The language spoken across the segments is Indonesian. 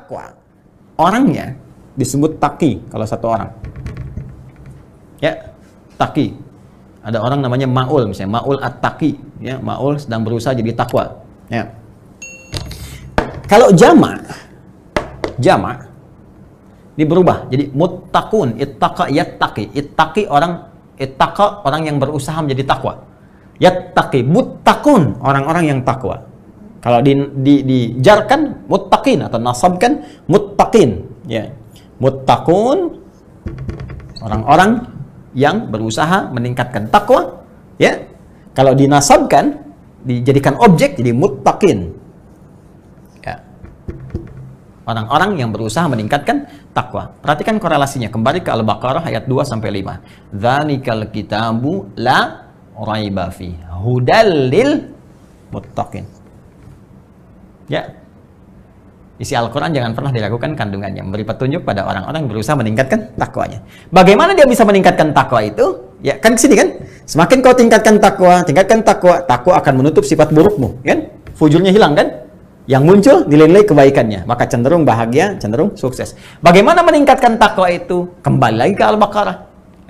takwa. Orangnya disebut taqi kalau satu orang. Ya, taqi. Ada orang namanya Ma'ul, misalnya Ma'ul at-taqi, ya, Ma'ul sedang berusaha jadi takwa. Ya. Kalau jamak ini berubah jadi muttaqun, ittaqa yattaqi. Ittaqi ittaqa orang yang berusaha menjadi takwa. Yattaqi muttaqun orang-orang yang takwa. Kalau dijarkan muttaqin atau nasabkan muttaqin, ya. Muttaqun orang-orang yang berusaha meningkatkan takwa, ya. Kalau dinasabkan dijadikan objek jadi muttaqin. Ya. Orang-orang yang berusaha meningkatkan takwa. Perhatikan korelasinya kembali ke Al-Baqarah ayat 2 sampai 5. Dzalikal kitabu la raiba fi hudal lil muttaqin. Ya. Isi Al-Quran jangan pernah diragukan kandungannya, memberi petunjuk pada orang-orang yang berusaha meningkatkan takwanya. Bagaimana dia bisa meningkatkan takwa itu? Ya, kan kesini kan? Semakin kau tingkatkan takwa, takwa akan menutup sifat burukmu, kan? Fujurnya hilang, kan? Yang muncul nilai-nilai kebaikannya, maka cenderung bahagia, cenderung sukses. Bagaimana meningkatkan takwa itu? Kembali lagi ke Al-Baqarah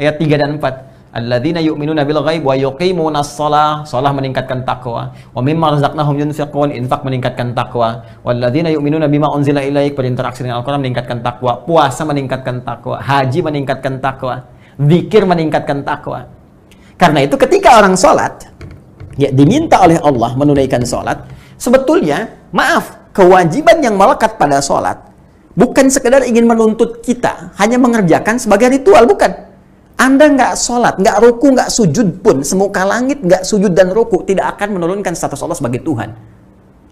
ayat 3 dan 4. Alladzina yu'minuna bil ghaib wa yuqimunas shalah, shalah meningkatkan takwa. Wa mimma razaqnahum yunfiqun, infak meningkatkan takwa. Walladzina yu'minuna bima unzila ilaik, berinteraksi dengan Al-Qur'an meningkatkan takwa. Puasa meningkatkan takwa, haji meningkatkan takwa, zikir meningkatkan takwa. Karena itu ketika orang salat, ya diminta oleh Allah menunaikan salat, sebetulnya maaf, kewajiban yang melekat pada salat bukan sekedar ingin menuntut kita hanya mengerjakan sebagai ritual, bukan. Anda nggak sholat, nggak ruku, nggak sujud pun, semuka langit nggak sujud dan ruku, tidak akan menurunkan status Allah sebagai Tuhan.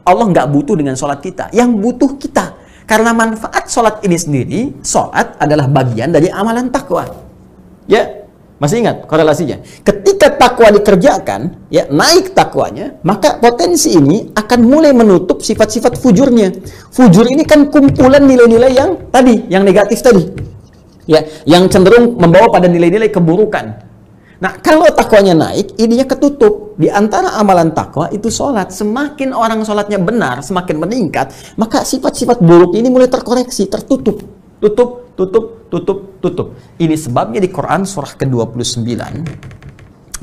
Allah nggak butuh dengan sholat kita, yang butuh kita. Karena manfaat sholat ini sendiri, sholat adalah bagian dari amalan takwa. Ya, masih ingat korelasinya? Ketika takwa dikerjakan, ya naik takwanya, maka potensi ini akan mulai menutup sifat-sifat fujurnya. Fujur ini kan kumpulan nilai-nilai yang tadi, yang negatif tadi. Ya, yang cenderung membawa pada nilai-nilai keburukan. Nah, kalau takwanya naik, ininya ketutup. Di antara amalan takwa itu sholat. Semakin orang sholatnya benar, semakin meningkat, maka sifat-sifat buruk ini mulai terkoreksi, tertutup. Tutup. Ini sebabnya di Quran surah ke-29,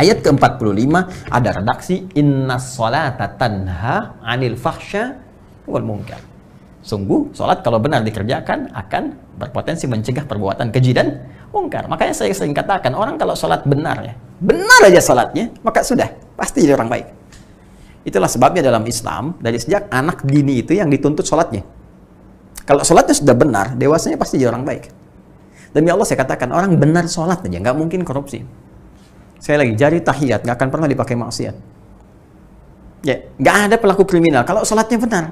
ayat ke-45, ada redaksi, innas sholata tanha anil fahsya wal munkar. Sungguh, sholat kalau benar dikerjakan akan berpotensi mencegah perbuatan keji dan mungkar. Makanya saya sering katakan, orang kalau sholat benar, ya, benar aja sholatnya, maka sudah, pasti jadi orang baik. Itulah sebabnya dalam Islam, dari sejak anak dini itu yang dituntut sholatnya. Kalau sholatnya sudah benar, dewasanya pasti jadi orang baik. Demi Allah saya katakan, orang benar sholat aja, nggak mungkin korupsi. Saya lagi, jari tahiyat, nggak akan pernah dipakai maksiat. Ya, nggak ada pelaku kriminal, kalau sholatnya benar.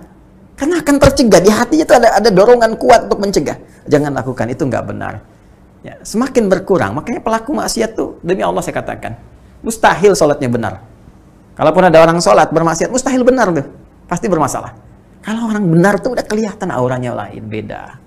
Karena akan tercegah, di hatinya itu ada dorongan kuat untuk mencegah. Jangan lakukan, itu nggak benar. Ya, semakin berkurang, makanya pelaku maksiat tuh, demi Allah saya katakan, mustahil sholatnya benar. Kalaupun ada orang sholat bermaksiat, mustahil benar tuh, pasti bermasalah. Kalau orang benar tuh udah kelihatan auranya lain, beda.